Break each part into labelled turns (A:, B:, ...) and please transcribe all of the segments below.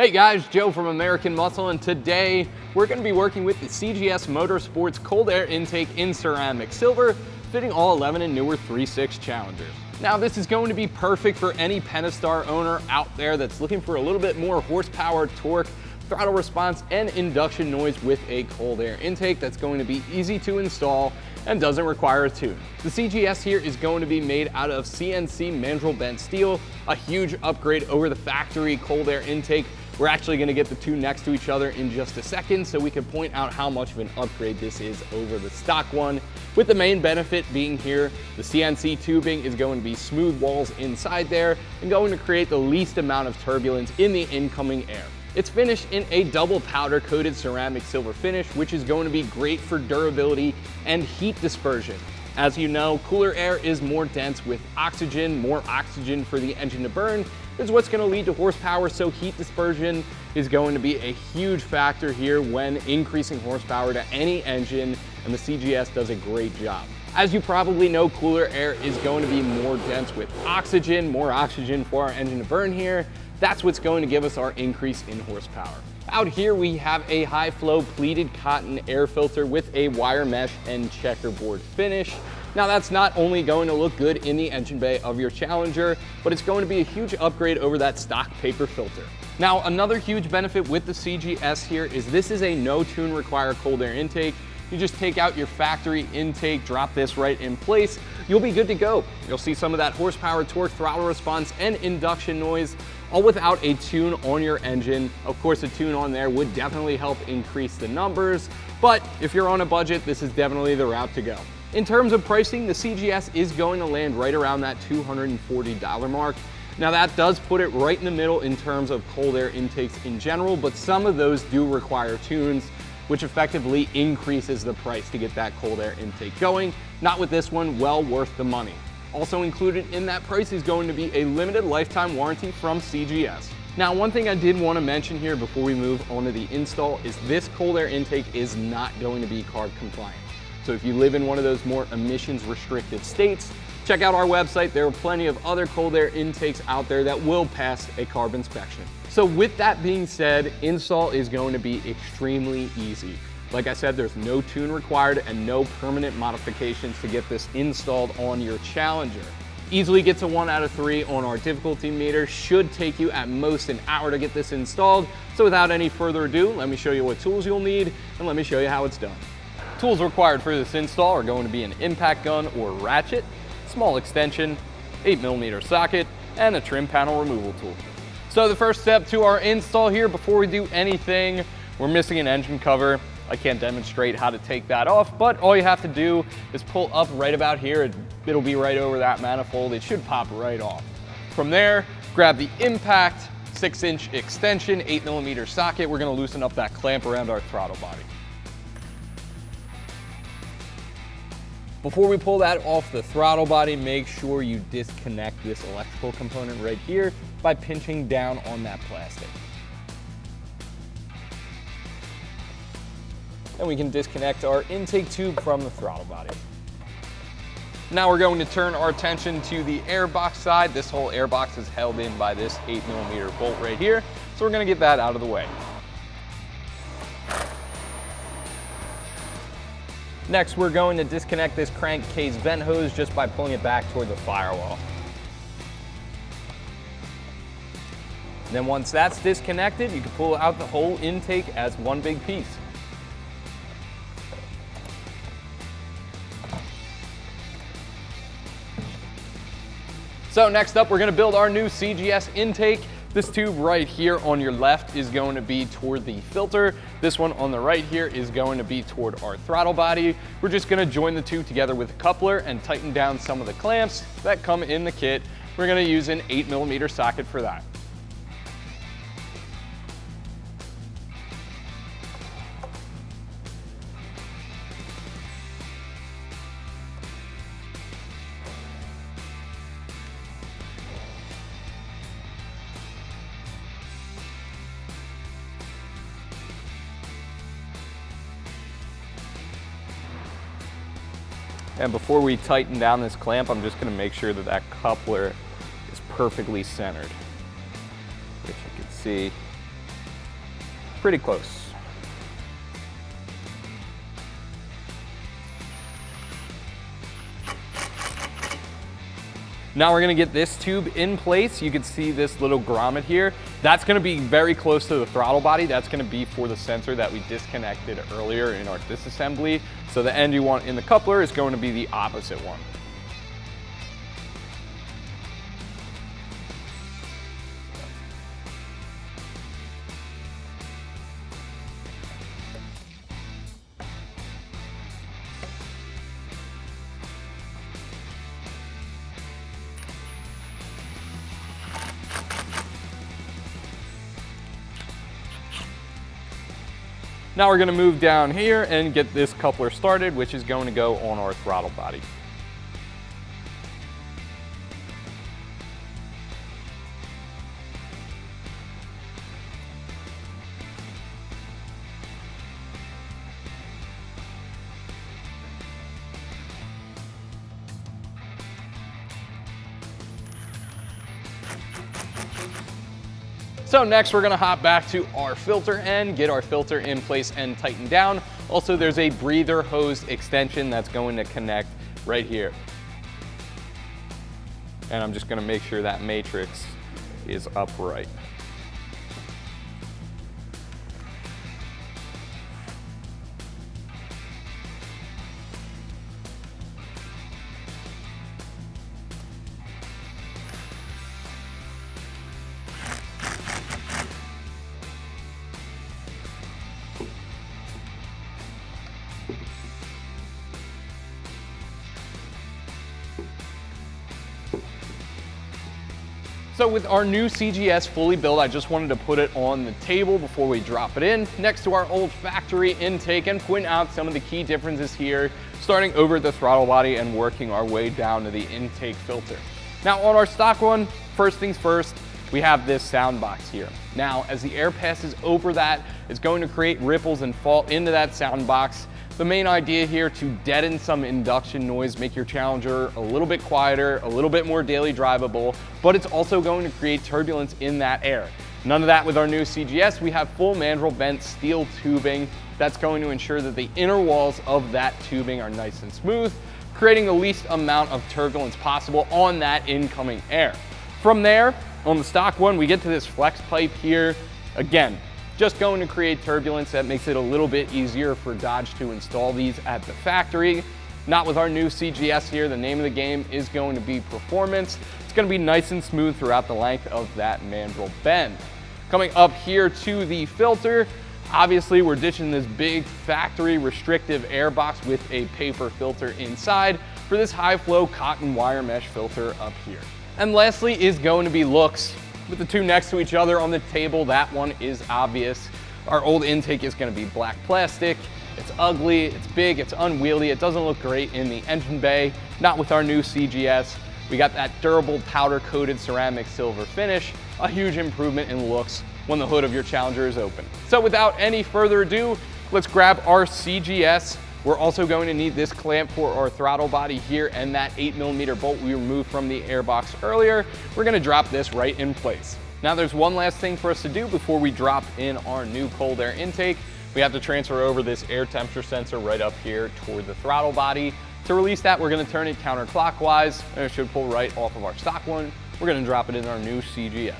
A: Hey guys, Joe from American Muscle, and today we're going to be working with the CGS Motorsports cold air intake in ceramic silver, fitting all 11 and newer 3.6 Challengers. Now this is going to be perfect for any Pentastar owner out there that's looking for a little bit more horsepower, torque, throttle response, and induction noise with a cold air intake that's going to be easy to install and doesn't require a tune. The CGS here is going to be made out of CNC mandrel bent steel, a huge upgrade over the factory cold air intake. We're actually going to get the two next to each other in just a second so we can point out how much of an upgrade this is over the stock one, with the main benefit being here, the CNC tubing is going to be smooth walls inside there and going to create the least amount of turbulence in the incoming air. It's finished in a double powder coated ceramic silver finish, which is going to be great for durability and heat dispersion. As you know, cooler air is more dense with oxygen. More oxygen for the engine to burn is what's going to lead to horsepower, so heat dispersion is going to be a huge factor here when increasing horsepower to any engine, and the CGS does a great job. As you probably know, cooler air is going to be more dense with oxygen, more oxygen for our engine to burn here. That's what's going to give us our increase in horsepower. Out here we have a high flow pleated cotton air filter with a wire mesh and checkerboard finish. Now that's not only going to look good in the engine bay of your Challenger, but it's going to be a huge upgrade over that stock paper filter. Now another huge benefit with the CGS here is this is a no tune require cold air intake. You just take out your factory intake, drop this right in place, you'll be good to go. You'll see some of that horsepower, torque, throttle response, and induction noise, all without a tune on your engine. Of course, a tune on there would definitely help increase the numbers, but if you're on a budget, this is definitely the route to go. In terms of pricing, the CGS is going to land right around that $240 mark. Now that does put it right in the middle in terms of cold air intakes in general, but some of those do require tunes, which effectively increases the price to get that cold air intake going. Not with this one, well worth the money. Also included in that price is going to be a limited lifetime warranty from CGS. Now, one thing I did want to mention here before we move on to the install is this cold air intake is not going to be CARB compliant. So if you live in one of those more emissions restricted states, check out our website. There are plenty of other cold air intakes out there that will pass a CARB inspection. So with that being said, install is going to be extremely easy. Like I said, there's no tune required and no permanent modifications to get this installed on your Challenger. Easily gets a 1 out of 3 on our difficulty meter. Should take you at most an hour to get this installed. So without any further ado, let me show you what tools you'll need and let me show you how it's done. Tools required for this install are going to be an impact gun or ratchet, small extension, 8mm socket, and a trim panel removal tool. So the first step to our install here, before we do anything, we're missing an engine cover. I can't demonstrate how to take that off, but all you have to do is pull up right about here. It'll be right over that manifold. It should pop right off. From there, grab the impact 6-inch extension, 8mm socket. We're gonna loosen up that clamp around our throttle body. Before we pull that off the throttle body, make sure you disconnect this electrical component right here by pinching down on that plastic. And we can disconnect our intake tube from the throttle body. Now we're going to turn our attention to the airbox side. This whole airbox is held in by this 8mm bolt right here, so we're going to get that out of the way. Next, we're going to disconnect this crankcase vent hose just by pulling it back toward the firewall. Then once that's disconnected, you can pull out the whole intake as one big piece. So next up, we're gonna build our new CGS intake. This tube right here on your left is going to be toward the filter. This one on the right here is going to be toward our throttle body. We're just gonna join the two together with a coupler and tighten down some of the clamps that come in the kit. We're gonna use an 8mm socket for that. And before we tighten down this clamp, I'm just gonna make sure that that coupler is perfectly centered. Which you can see pretty close. Now we're gonna get this tube in place. You can see this little grommet here. That's gonna be very close to the throttle body. That's gonna be for the sensor that we disconnected earlier in our disassembly. So the end you want in the coupler is going to be the opposite one. Now we're gonna move down here and get this coupler started, which is going to go on our throttle body. So next we're gonna hop back to our filter and get our filter in place and tightened down. Also, there's a breather hose extension that's going to connect right here. And I'm just gonna make sure that matrix is upright. So with our new CGS fully built, I just wanted to put it on the table before we drop it in next to our old factory intake and point out some of the key differences here, starting over at the throttle body and working our way down to the intake filter. Now on our stock one, first things first, we have this sound box here. Now, as the air passes over that, it's going to create ripples and fall into that sound box. The main idea here to deaden some induction noise, make your Challenger a little bit quieter, a little bit more daily drivable, but it's also going to create turbulence in that air. None of that with our new CGS. We have full mandrel bent steel tubing that's going to ensure that the inner walls of that tubing are nice and smooth, creating the least amount of turbulence possible on that incoming air. From there, on the stock one, we get to this flex pipe here. Again, just going to create turbulence that makes it a little bit easier for Dodge to install these at the factory. Not with our new CGS here. The name of the game is going to be performance. It's going to be nice and smooth throughout the length of that mandrel bend. Coming up here to the filter, obviously we're ditching this big factory restrictive air box with a paper filter inside for this high flow cotton wire mesh filter up here. And lastly is going to be looks. With the two next to each other on the table, that one is obvious. Our old intake is going to be black plastic. It's ugly, it's big, it's unwieldy, it doesn't look great in the engine bay. Not with our new CGS. We got that durable powder coated ceramic silver finish, a huge improvement in looks when the hood of your Challenger is open. So without any further ado, let's grab our CGS. We're also going to need this clamp for our throttle body here and that 8mm bolt we removed from the airbox earlier. We're going to drop this right in place. Now there's one last thing for us to do before we drop in our new cold air intake. We have to transfer over this air temperature sensor right up here toward the throttle body. To release that, we're going to turn it counterclockwise and it should pull right off of our stock one. We're going to drop it in our new CGS.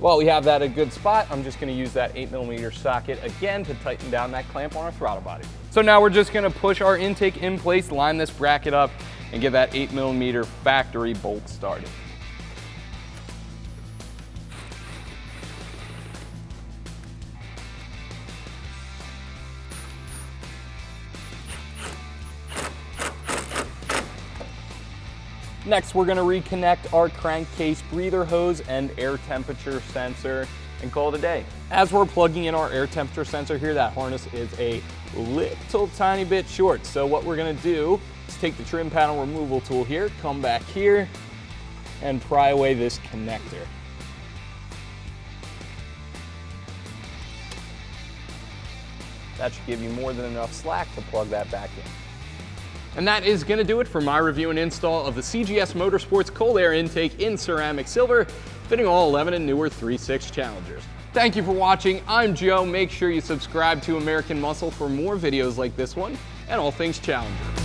A: While we have that at a good spot, I'm just gonna use that 8mm socket again to tighten down that clamp on our throttle body. So now we're just gonna push our intake in place, line this bracket up, and get that 8mm factory bolt started. Next, we're going to reconnect our crankcase breather hose and air temperature sensor and call it a day. As we're plugging in our air temperature sensor here, that harness is a little tiny bit short. So what we're gonna do is take the trim panel removal tool here, come back here, and pry away this connector. That should give you more than enough slack to plug that back in. And that is gonna do it for my review and install of the CGS Motorsports cold air intake in ceramic silver, fitting all 11 and newer 3.6 Challengers. Thank you for watching. I'm Joe. Make sure you subscribe to American Muscle for more videos like this one and all things Challenger.